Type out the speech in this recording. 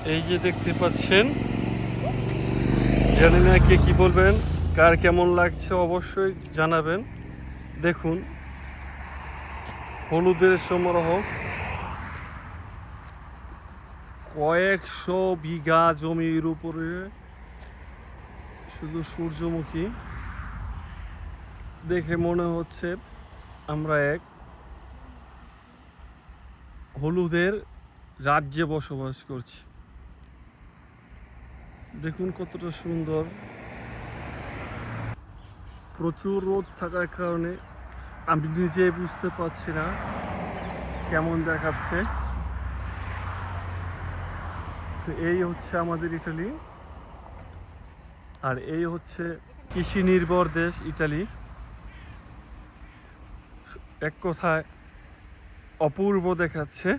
এই যে দেখতে পাচ্ছেন, জানি না কে কি বলবেন, কার কেমন লাগছে অবশ্যই জানাবেন। দেখুন হলুদের সমারোহ, কয়েকশো বিঘা জমির উপরে শুধু সূর্যমুখী। দেখে মনে হচ্ছে আমরা এক হলুদের রাজ্যে বসবাস করছি। দেখুন কতটা সুন্দর। প্রচুর রোদ থাকার কারণে আমি নিজে বুঝতে পারছি না কেমন দেখাচ্ছে। তো এই হচ্ছে আমাদের ইটালি, আর এই হচ্ছে কৃষি নির্ভর দেশ ইটালি। এক কথায় অপূর্ব দেখাচ্ছে।